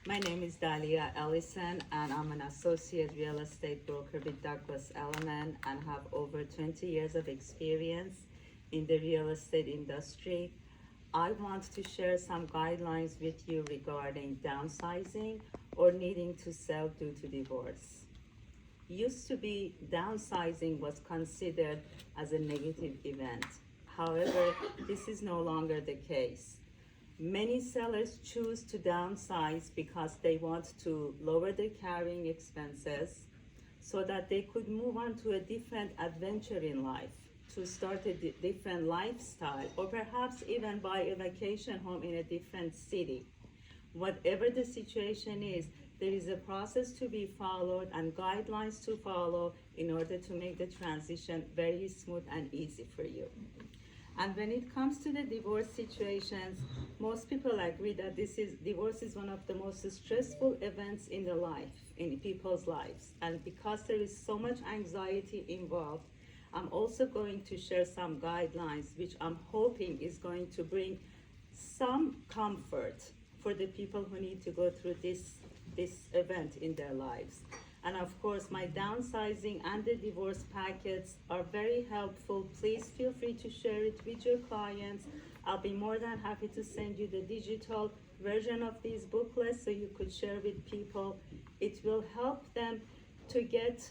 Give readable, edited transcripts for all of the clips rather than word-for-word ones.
My name is Dalia Ellison, and I'm an associate real estate broker with Douglas Elliman and have over 20 years of experience in the real estate industry. I want to share some guidelines with you regarding downsizing or needing to sell due to divorce. Used to be downsizing was considered as a negative event. However, this is no longer the case. Many sellers choose to downsize because they want to lower their carrying expenses so that they could move on to a different adventure in life, to start a different lifestyle, or perhaps even buy a vacation home in a different city. Whatever the situation is, there is a process to be followed and guidelines to follow in order to make the transition very smooth and easy for you. And when it comes to the divorce situations, most people agree that divorce is one of the most stressful events in people's lives. And because there is so much anxiety involved, I'm also going to share some guidelines which I'm hoping is going to bring some comfort for the people who need to go through this event in their lives. And of course, my downsizing and the divorce packets are very helpful. Please feel free to share it with your clients. I'll be more than happy to send you the digital version of these booklets so you could share with people. It will help them to get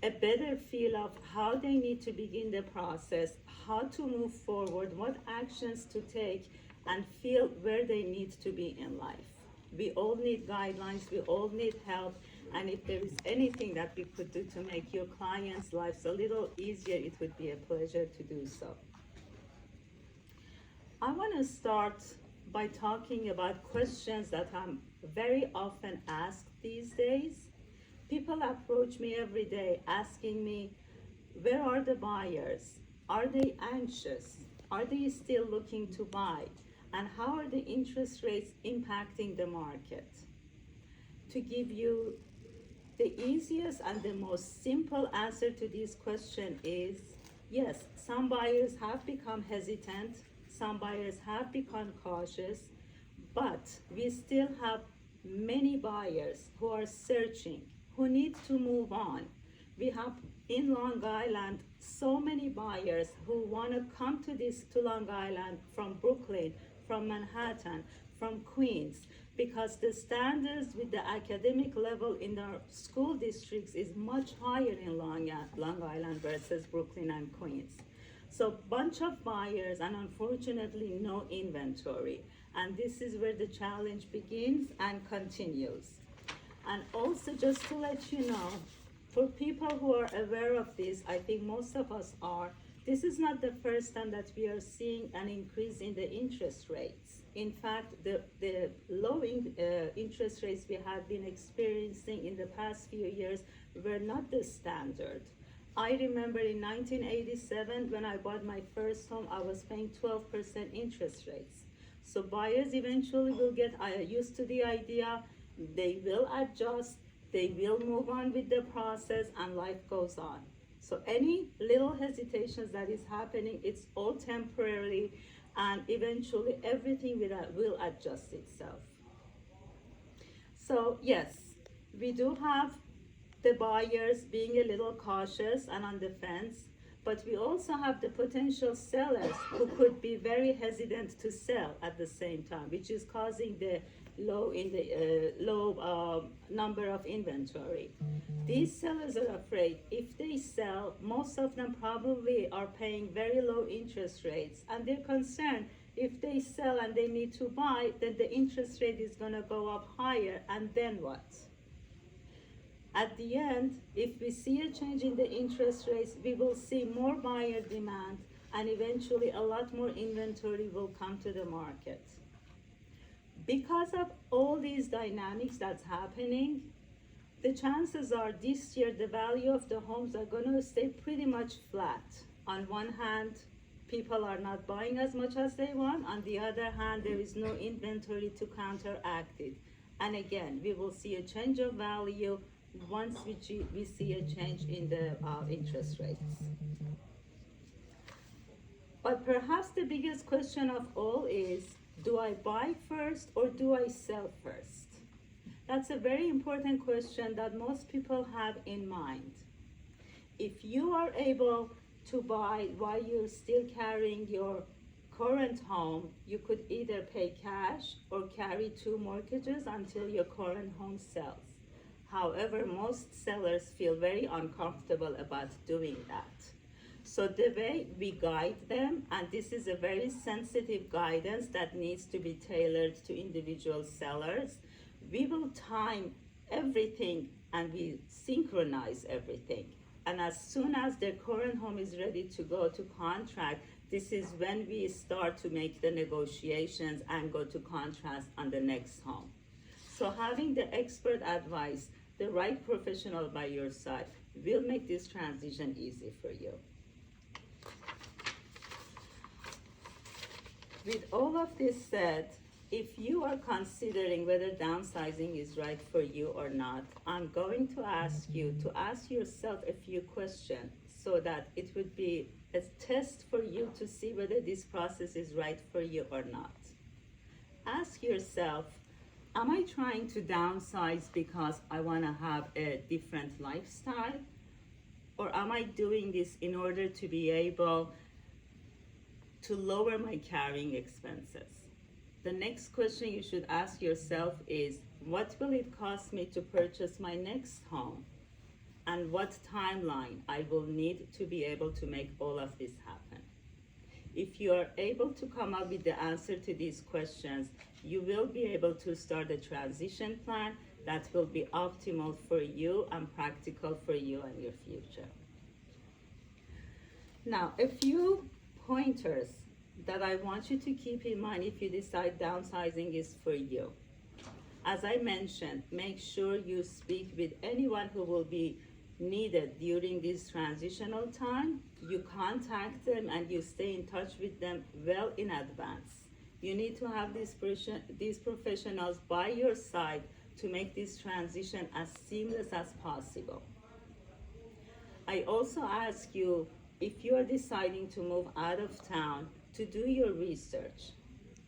a better feel of how they need to begin the process, how to move forward, what actions to take, and feel where they need to be in life. We all need guidelines, we all need help, and if there is anything that we could do to make your clients' lives a little easier, it would be a pleasure to do so. I want to start by talking about questions that I'm very often asked these days. People approach me every day asking me, where are the buyers? Are they anxious? Are they still looking to buy? And how are the interest rates impacting the market? To give you the easiest and the most simple answer to this question is, yes, some buyers have become hesitant, some buyers have become cautious, but we still have many buyers who are searching, who need to move on. We have in Long Island so many buyers who want to come to Long Island from Brooklyn, from Manhattan, from Queens, because the standards with the academic level in our school districts is much higher in Long Island versus Brooklyn and Queens. So bunch of buyers and unfortunately no inventory. And this is where the challenge begins and continues. And also just to let you know, for people who are aware of this, I think most of us are, this is not the first time that we are seeing an increase in the interest rates. In fact, the low interest rates we have been experiencing in the past few years were not the standard. I remember in 1987, when I bought my first home, I was paying 12% interest rates. So buyers eventually will get used to the idea, they will adjust, they will move on with the process, and life goes on. So any little hesitations that is happening, it's all temporary, and eventually everything will adjust itself. So yes, we do have the buyers being a little cautious and on the fence, but we also have the potential sellers who could be very hesitant to sell at the same time, which is causing the low number of inventory. These sellers are afraid if they sell, most of them probably are paying very low interest rates, and they're concerned if they sell and they need to buy, then the interest rate is going to go up higher, and then what? At the end, if we see a change in the interest rates, we will see more buyer demand, and eventually a lot more inventory will come to the market. Because of all these dynamics that's happening, the chances are this year the value of the homes are going to stay pretty much flat. On one hand, people are not buying as much as they want. On the other hand, there is no inventory to counteract it. And again, we will see a change of value once we see a change in the interest rates. But perhaps the biggest question of all is, do I buy first or do I sell first? That's a very important question that most people have in mind. If you are able to buy while you're still carrying your current home, you could either pay cash or carry two mortgages until your current home sells. However, most sellers feel very uncomfortable about doing that. So the way we guide them, and this is a very sensitive guidance that needs to be tailored to individual sellers, we will time everything and we synchronize everything. And as soon as their current home is ready to go to contract, this is when we start to make the negotiations and go to contract on the next home. So having the expert advice, the right professional by your side, will make this transition easy for you. With all of this said, if you are considering whether downsizing is right for you or not, I'm going to ask you to ask yourself a few questions so that it would be a test for you to see whether this process is right for you or not. Ask yourself, am I trying to downsize because I want to have a different lifestyle? Or am I doing this in order to be able to lower my carrying expenses? The next question you should ask yourself is, what will it cost me to purchase my next home? And what timeline I will need to be able to make all of this happen? If you are able to come up with the answer to these questions, you will be able to start a transition plan that will be optimal for you and practical for you and your future. Now, a few pointers that I want you to keep in mind if you decide downsizing is for you. As I mentioned, make sure you speak with anyone who will be needed during this transitional time. You contact them and you stay in touch with them well in advance. You need to have these professionals by your side to make this transition as seamless as possible. I also ask you, if you are deciding to move out of town, to do your research.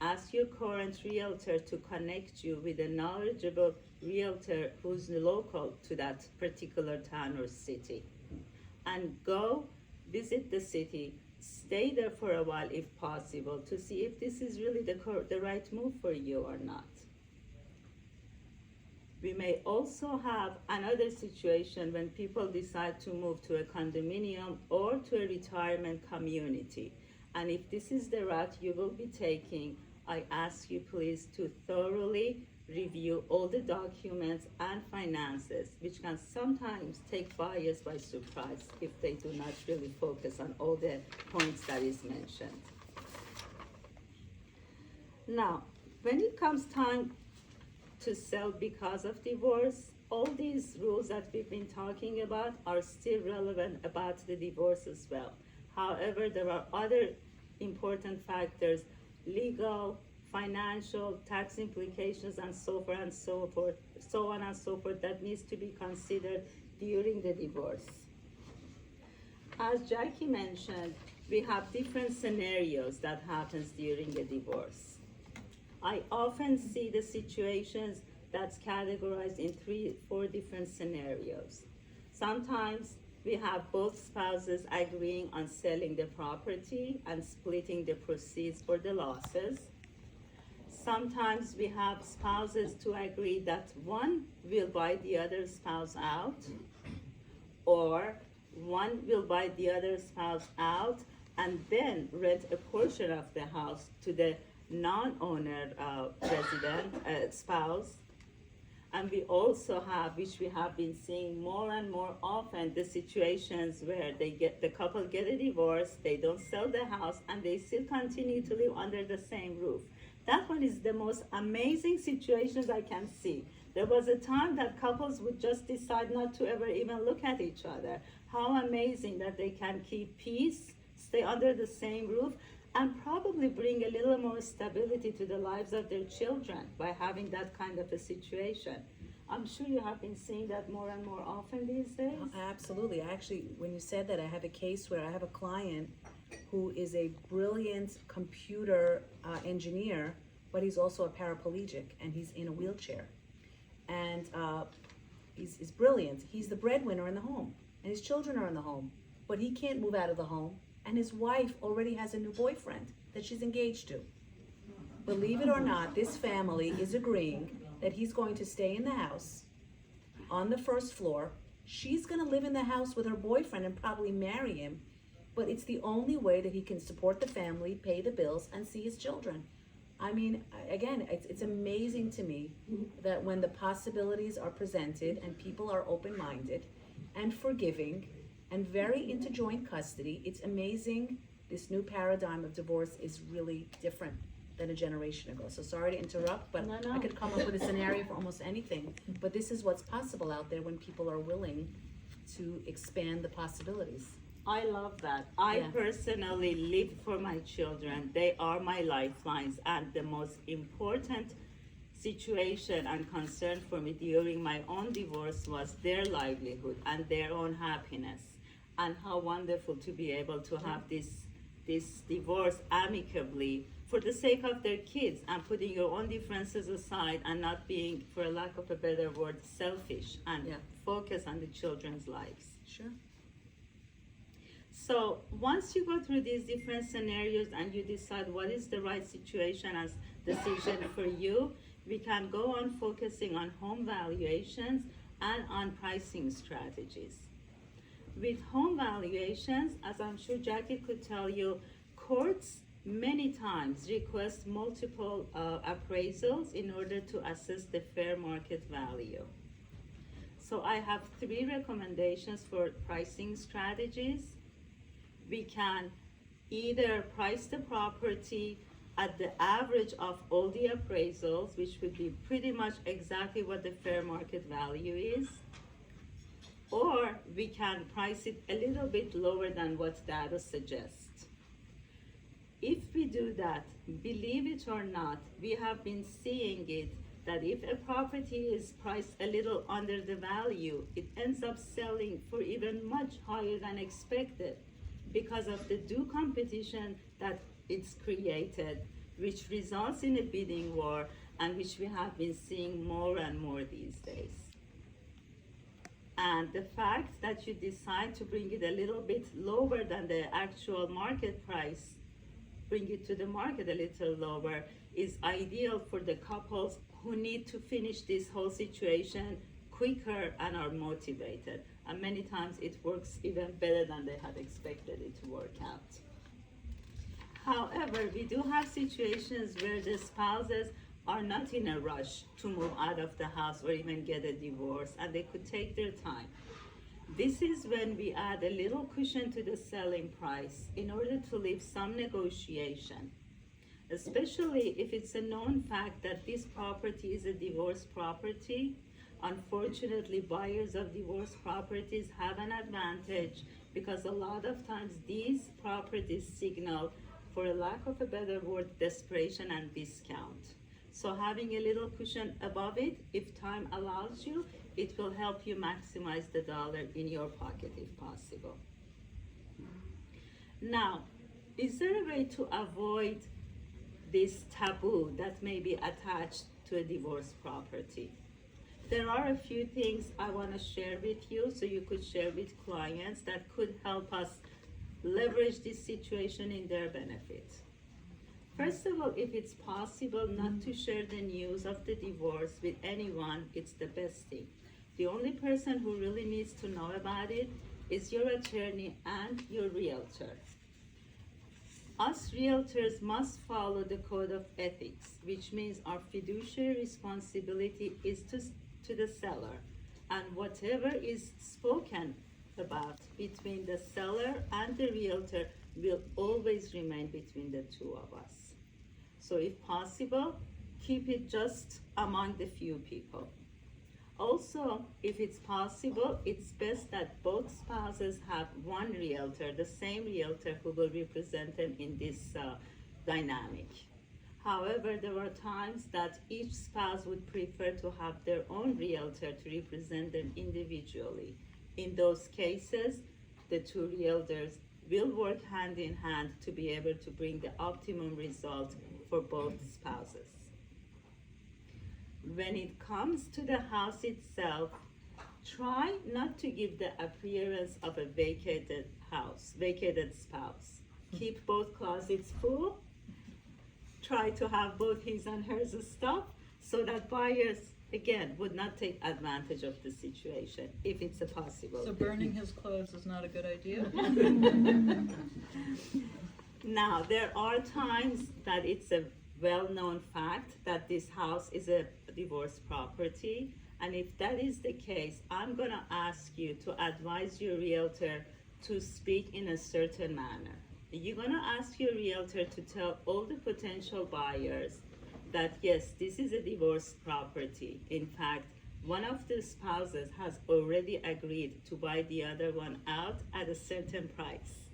Ask your current realtor to connect you with a knowledgeable realtor who's local to that particular town or city. And go visit the city, stay there for a while if possible, to see if this is really the right move for you or not. We may also have another situation when people decide to move to a condominium or to a retirement community. And if this is the route you will be taking, I ask you please to thoroughly review all the documents and finances, which can sometimes take buyers by surprise if they do not really focus on all the points that is mentioned. Now, when it comes time to sell because of divorce, all these rules that we've been talking about are still relevant about the divorce as well. However, there are other important factors, legal, financial, tax implications, and so on and so forth, that needs to be considered during the divorce. As Jackie mentioned, we have different scenarios that happens during a divorce. I often see the situations that's categorized in 3-4 different scenarios. Sometimes we have both spouses agreeing on selling the property and splitting the proceeds for the losses. Sometimes we have spouses to agree that one will buy the other spouse out, or one will buy the other spouse out and then rent a portion of the house to the non-owner spouse. And we also have, which we have been seeing more and more often, the situations where the couple get a divorce, they don't sell the house, and they still continue to live under the same roof. That one is the most amazing situations I can see. There was a time that couples would just decide not to ever even look at each other. How amazing that they can keep peace, stay under the same roof, and probably bring a little more stability to the lives of their children by having that kind of a situation. I'm sure you have been seeing that more and more often these days. Absolutely. Actually, when you said that, I have a case where I have a client who is a brilliant computer engineer, but he's also a paraplegic and he's in a wheelchair. and he's brilliant. He's the breadwinner in the home, and his children are in the home, but he can't move out of the home, and his wife already has a new boyfriend that she's engaged to. Believe it or not, this family is agreeing that he's going to stay in the house on the first floor. She's going to live in the house with her boyfriend and probably marry him, but it's the only way that he can support the family, pay the bills, and see his children. I mean, again, it's amazing to me that when the possibilities are presented and people are open-minded and forgiving and very into joint custody, it's amazing. This new paradigm of divorce is really different than a generation ago. So sorry to interrupt, but No. I could come up with a scenario for almost anything. But this is what's possible out there when people are willing to expand the possibilities. I love that. I Yeah. personally live for my children. They are my lifelines, and the most important situation and concern for me during my own divorce was their livelihood and their own happiness. And how wonderful to be able to have this divorce amicably for the sake of their kids, and putting your own differences aside and not being, for a lack of a better word, selfish, and Yeah. focus on the children's lives. Sure. So once you go through these different scenarios and you decide what is the right situation as decision for you, we can go on focusing on home valuations and on pricing strategies. With home valuations, as I'm sure Jackie could tell you, courts many times request multiple appraisals in order to assess the fair market value. So I have 3 recommendations for pricing strategies. We can either price the property at the average of all the appraisals, which would be pretty much exactly what the fair market value is, or we can price it a little bit lower than what data suggests. If we do that, believe it or not, we have been seeing it that if a property is priced a little under the value, it ends up selling for even much higher than expected because of the due competition that it's created, which results in a bidding war, and which we have been seeing more and more these days. And the fact that you decide to bring it a little bit lower than the actual market price, bring it to the market a little lower, is ideal for the couples who need to finish this whole situation quicker and are motivated. And many times it works even better than they had expected it to work out. However, we do have situations where the spouses are not in a rush to move out of the house or even get a divorce, and they could take their time. This is when we add a little cushion to the selling price in order to leave some negotiation, especially if it's a known fact that this property is a divorce property. Unfortunately, buyers of divorce properties have an advantage because a lot of times these properties signal, for a lack of a better word, desperation and discount. So having a little cushion above it, if time allows you, it will help you maximize the dollar in your pocket if possible. Now, is there a way to avoid this taboo that may be attached to a divorce property? There are a few things I want to share with you so you could share with clients that could help us leverage this situation in their benefit. First of all, if it's possible not to share the news of the divorce with anyone, it's the best thing. The only person who really needs to know about it is your attorney and your realtor. Us realtors must follow the code of ethics, which means our fiduciary responsibility is to the seller, and whatever is spoken about between the seller and the realtor will always remain between the two of us. So if possible, keep it just among the few people. Also, if it's possible, it's best that both spouses have one realtor, the same realtor who will represent them in this dynamic. However, there are times that each spouse would prefer to have their own realtor to represent them individually. In those cases, the two realtors will work hand in hand to be able to bring the optimum result for both spouses. when it comes to the house itself, try not to give the appearance of a vacated house, vacated spouse. Keep both closets full. Try to have both his and hers stuff so that buyers, again, would not take advantage of the situation if it's a possible. So burning his clothes is not a good idea? Now, there are times that it's a well-known fact that this house is a divorce property, and if that is the case, I'm gonna ask you to advise your realtor to speak in a certain manner. You're gonna ask your realtor to tell all the potential buyers that yes, this is a divorce property. In fact, one of the spouses has already agreed to buy the other one out at a certain price,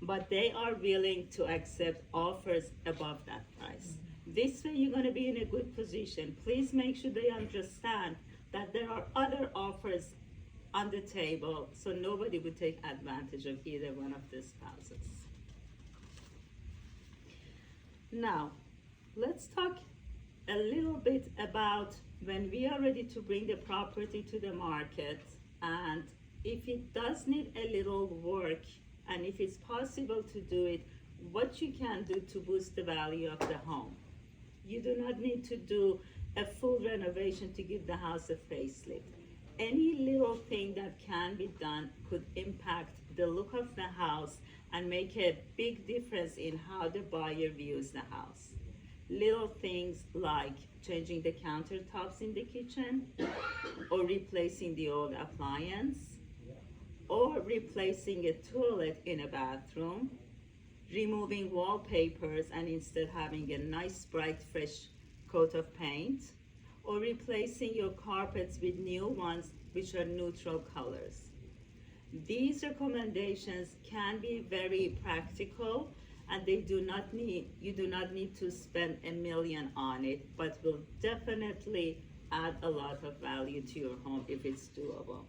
but they are willing to accept offers above that price. This way you're gonna be in a good position. Please make sure they understand that there are other offers on the table, so nobody would take advantage of either one of the spouses. Now, let's talk a little bit about when we are ready to bring the property to the market, and if it does need a little work, and if it's possible to do it, what you can do to boost the value of the home. You do not need to do a full renovation to give the house a facelift. Any little thing that can be done could impact the look of the house and make a big difference in how the buyer views the house. Little things like changing the countertops in the kitchen, or replacing the old appliance, or replacing a toilet in a bathroom, removing wallpapers and instead having a nice bright fresh coat of paint, or replacing your carpets with new ones which are neutral colors. These recommendations can be very practical, and you do not need to spend $1 million on it, but will definitely add a lot of value to your home if it's doable.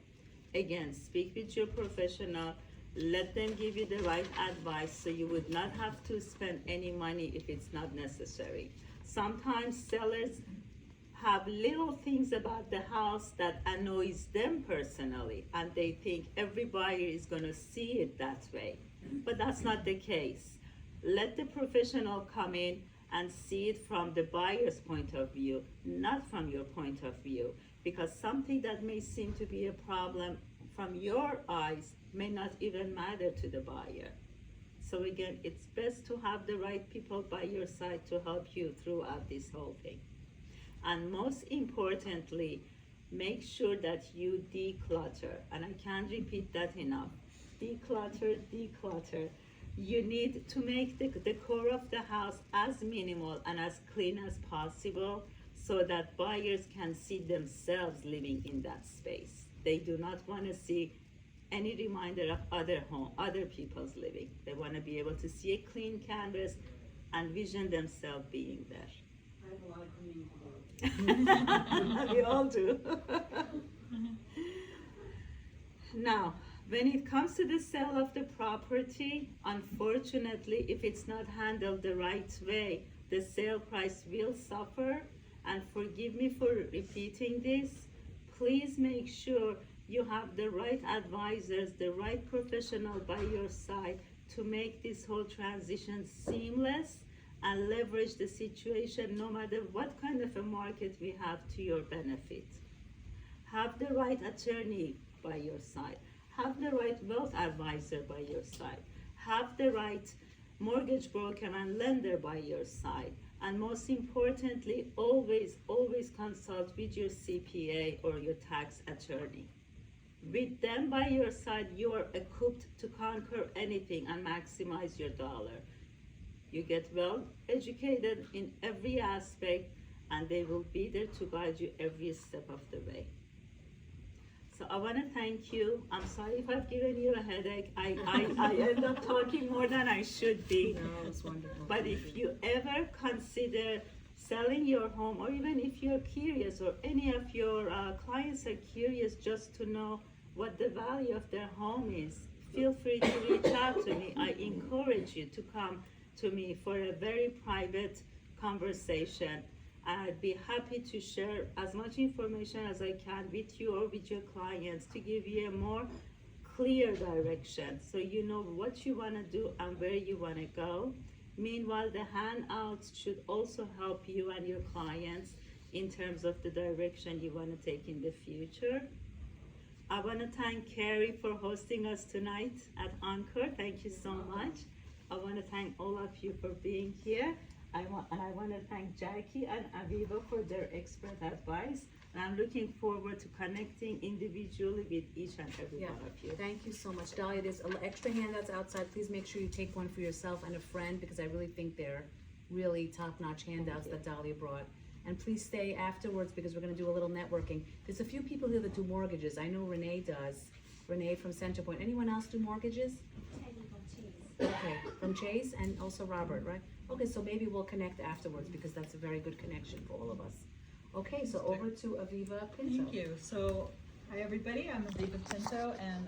Again, speak with your professional, let them give you the right advice so you would not have to spend any money if it's not necessary. Sometimes sellers have little things about the house that annoys them personally, and they think every buyer is gonna see it that way. But that's not the case. Let the professional come in and see it from the buyer's point of view, not from your point of view, because something that may seem to be a problem from your eyes may not even matter to the buyer. So again, it's best to have the right people by your side to help you throughout this whole thing. And most importantly, make sure that you declutter. And I can't repeat that enough. Declutter, declutter. You need to make the core of the house as minimal and as clean as possible so that buyers can see themselves living in that space. They do not want to see any reminder of other people's living. They want to be able to see a clean canvas and vision themselves being there. I have a lot of cleaning to do. We all do. Now, when it comes to the sale of the property, unfortunately, if it's not handled the right way, the sale price will suffer. And forgive me for repeating this, please make sure you have the right advisors, the right professional by your side to make this whole transition seamless and leverage the situation no matter what kind of a market we have to your benefit. Have the right attorney by your side. Have the right wealth advisor by your side. Have the right mortgage broker and lender by your side. And most importantly, always consult with your CPA or your tax attorney. With them by your side, you are equipped to conquer anything and maximize your dollar. You get well educated in every aspect, and they will be there to guide you every step of the way. So I want to thank you. I'm sorry if I've given you a headache. I end up talking more than I should be. No, it's wonderful. But if you ever consider selling your home, or even if you're curious, or any of your clients are curious just to know what the value of their home is, feel free to reach out to me. I encourage you to come to me for a very private conversation. I'd be happy to share as much information as I can with you or with your clients to give you a more clear direction so you know what you want to do and where you want to go. Meanwhile, the handouts should also help you and your clients in terms of the direction you want to take in the future. I want to thank Carrie for hosting us tonight at Encore. Thank you so much. I want to thank all of you for being here. I want to thank Jackie and Aviva for their expert advice. And I'm looking forward to connecting individually with each and every Yeah. one of you. Thank you so much, Dahlia. There's extra handouts outside. Please make sure you take one for yourself and a friend because I really think they're really top-notch handouts that Dahlia brought. And please stay afterwards because we're going to do a little networking. There's a few people here that do mortgages. I know Renee does. Renee from Centerpoint. Anyone else do mortgages? Okay, from Chase and also Robert, right? Okay, so maybe we'll connect afterwards because that's a very good connection for all of us. Okay, so over to Aviva Pinto. Thank you. So, hi everybody, I'm Aviva Pinto and